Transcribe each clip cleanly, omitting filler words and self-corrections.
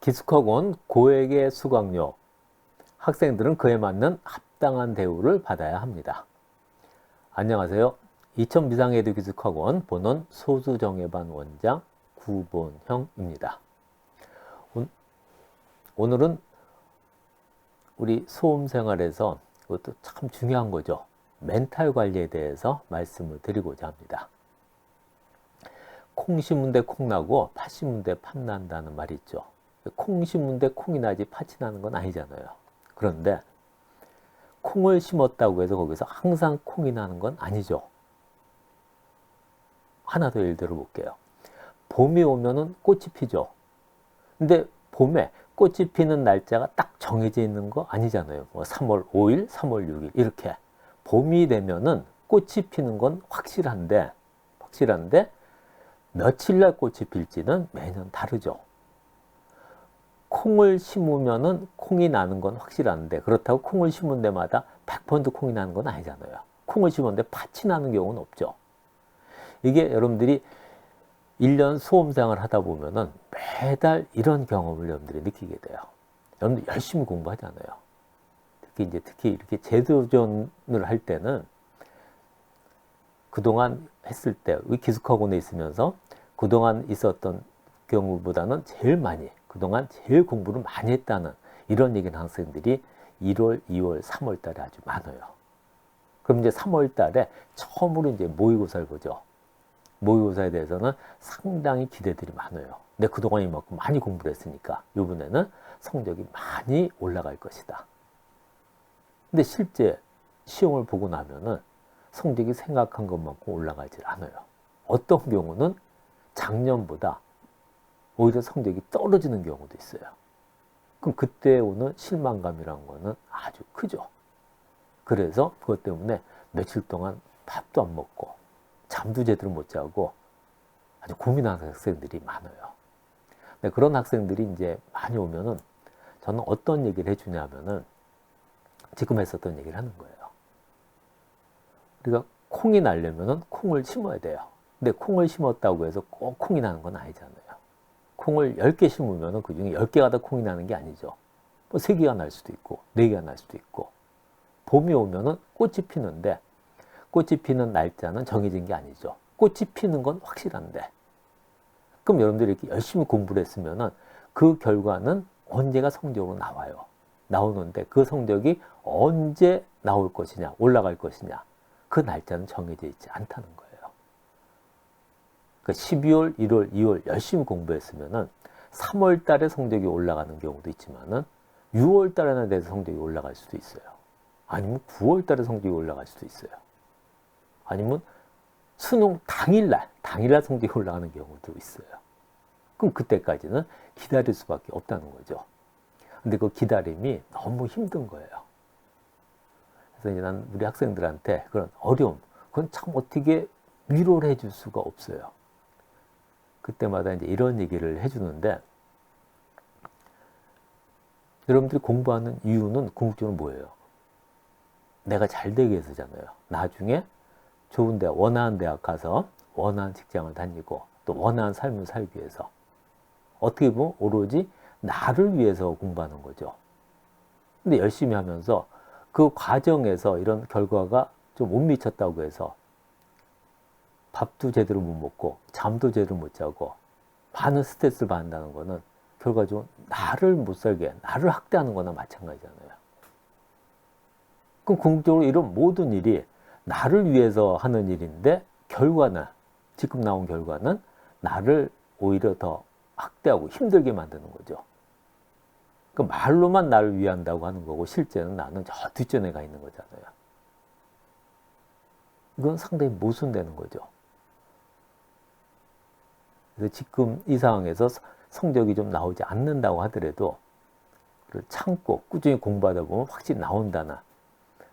기숙학원 고액의 수강료, 학생들은 그에 맞는 합당한 대우를 받아야 합니다. 안녕하세요. 이천 비상에듀 기숙학원 본원 소수정예반 원장 구본형입니다. 오늘은 우리 수험생활에서 이것도 참 중요한 거죠. 멘탈 관리에 대해서 말씀을 드리고자 합니다. 콩 심은 데 콩 나고 팥 심은 데 팥 난다는 말이 있죠. 콩 심은 데 콩이 나지 팥이 나는 건 아니잖아요. 그런데 콩을 심었다고 해서 거기서 항상 콩이 나는 건 아니죠. 하나 더 예를 들어 볼게요. 봄이 오면은 꽃이 피죠. 근데 봄에 꽃이 피는 날짜가 딱 정해져 있는 거 아니잖아요. 뭐 3월 5일, 3월 6일 이렇게. 봄이 되면은 꽃이 피는 건 확실한데 며칠 날 꽃이 필지는 매년 다르죠. 콩을 심으면은 콩이 나는 건 확실한데 그렇다고 콩을 심은 데마다 100% 콩이 나는 건 아니잖아요. 콩을 심었는데 팥이 나는 경우는 없죠. 이게 여러분들이 1년 수험생활 하다 보면은 매달 이런 경험을 여러분들이 느끼게 돼요. 여러분들 열심히 공부하잖아요. 특히 이렇게 재도전을 할 때는 그동안 했을 때, 기숙학원에 있으면서 그동안 있었던 경우보다는 그동안 제일 공부를 많이 했다는 이런 얘기는 학생들이 1월, 2월, 3월 달에 아주 많아요. 그럼 이제 3월 달에 처음으로 이제 모의고사를 보죠. 모의고사에 대해서는 상당히 기대들이 많아요. 근데 그동안 이만큼 많이 공부를 했으니까 이번에는 성적이 많이 올라갈 것이다. 근데 실제 시험을 보고 나면은 성적이 생각한 것만큼 올라가질 않아요. 어떤 경우는 작년보다 오히려 성적이 떨어지는 경우도 있어요. 그럼 그때 오는 실망감이란 거는 아주 크죠. 그래서 그것 때문에 며칠 동안 밥도 안 먹고 잠도 제대로 못 자고 아주 고민하는 학생들이 많아요. 근데 그런 학생들이 이제 많이 오면은 저는 어떤 얘기를 해주냐면은 지금 했었던 얘기를 하는 거예요. 우리가 콩이 나려면은 콩을 심어야 돼요. 근데 콩을 심었다고 해서 꼭 콩이 나는 건 아니잖아요. 콩을 10개 심으면은 그 중에 10개가 다 콩이 나는 게 아니죠. 뭐 3개가 날 수도 있고 4개가 날 수도 있고 봄이 오면은 꽃이 피는데 꽃이 피는 날짜는 정해진 게 아니죠. 꽃이 피는 건 확실한데 그럼 여러분들이 이렇게 열심히 공부를 했으면은 그 결과는 언제가 성적으로 나와요. 나오는데 그 성적이 언제 나올 것이냐, 올라갈 것이냐 그 날짜는 정해져 있지 않다는 거예요. 그러니까 12월, 1월, 2월 열심히 공부했으면은 3월 달에 성적이 올라가는 경우도 있지만은 6월 달에나 돼서 성적이 올라갈 수도 있어요. 아니면 9월 달에 성적이 올라갈 수도 있어요. 아니면 수능 당일날 성적이 올라가는 경우도 있어요. 그럼 그때까지는 기다릴 수밖에 없다는 거죠. 근데 그 기다림이 너무 힘든 거예요. 그래서 이제 난 우리 학생들한테 그런 어려움, 그건 참 어떻게 위로를 해줄 수가 없어요. 그때마다 이제 이런 얘기를 해주는데, 여러분들이 공부하는 이유는 궁극적으로 뭐예요? 내가 잘 되기 위해서잖아요. 나중에 좋은 대학, 원하는 대학 가서 원하는 직장을 다니고 또 원하는 삶을 살기 위해서 어떻게 보면 오로지 나를 위해서 공부하는 거죠. 근데 열심히 하면서 그 과정에서 이런 결과가 좀 못 미쳤다고 해서 밥도 제대로 못 먹고 잠도 제대로 못 자고 많은 스트레스를 받는다는 거는 결과적으로 나를 못 살게, 나를 학대하는 거나 마찬가지잖아요. 그럼 궁극적으로 이런 모든 일이 나를 위해서 하는 일인데 결과는, 지금 나온 결과는 나를 오히려 더 학대하고 힘들게 만드는 거죠. 그 말로만 나를 위한다고 하는 거고 실제는 나는 저 뒷전에 가 있는 거잖아요. 이건 상당히 모순되는 거죠. 그래서 지금 이 상황에서 성적이 좀 나오지 않는다고 하더라도 그걸 참고 꾸준히 공부하다 보면 확실히 나온다는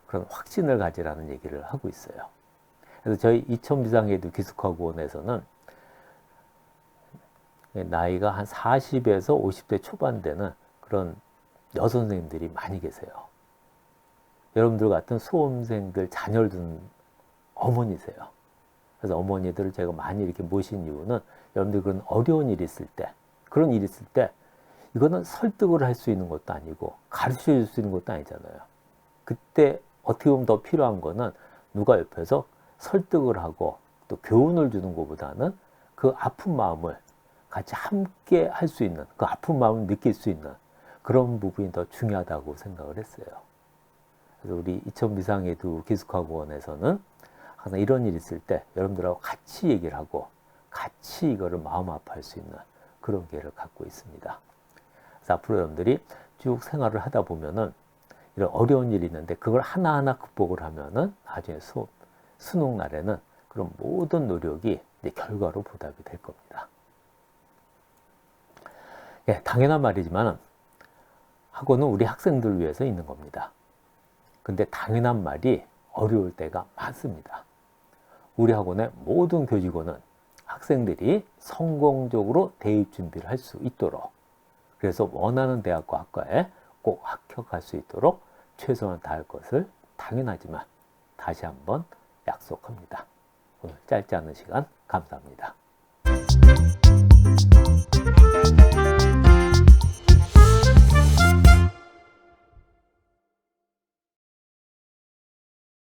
그런 확신을 가지라는 얘기를 하고 있어요. 그래서 저희 이천 비상에듀 기숙학원에서는 나이가 한 40에서 50대 초반 되는 그런 여선생님들이 많이 계세요. 여러분들 같은 수험생들 자녀를 둔 어머니세요. 그래서 어머니들을 제가 많이 이렇게 모신 이유는 여러분들 그런 어려운 일이 있을 때, 그런 일이 있을 때 이거는 설득을 할 수 있는 것도 아니고 가르쳐 줄 수 있는 것도 아니잖아요. 그때 어떻게 보면 더 필요한 거는 누가 옆에서 설득을 하고 또 교훈을 주는 것보다는 그 아픈 마음을 같이 함께 할 수 있는, 그 아픈 마음을 느낄 수 있는 그런 부분이 더 중요하다고 생각을 했어요. 그래서 우리 이천 비상에도 기숙학원에서는 항상 이런 일이 있을 때 여러분들하고 같이 얘기를 하고 같이 이거를 마음 아파할 수 있는 그런 기회를 갖고 있습니다. 그래서 앞으로 여러분들이 쭉 생활을 하다 보면은 이런 어려운 일이 있는데 그걸 하나하나 극복을 하면은 나중에 수능 날에는 그런 모든 노력이 이제 결과로 보답이 될 겁니다. 예, 당연한 말이지만 학원은 우리 학생들을 위해서 있는 겁니다. 근데 당연한 말이 어려울 때가 많습니다. 우리 학원의 모든 교직원은 학생들이 성공적으로 대입 준비를 할 수 있도록, 그래서 원하는 대학과 학과에 꼭 합격할 수 있도록 최선을 다할 것을 당연하지만 다시 한번 약속합니다. 오늘 짧지 않은 시간 감사합니다.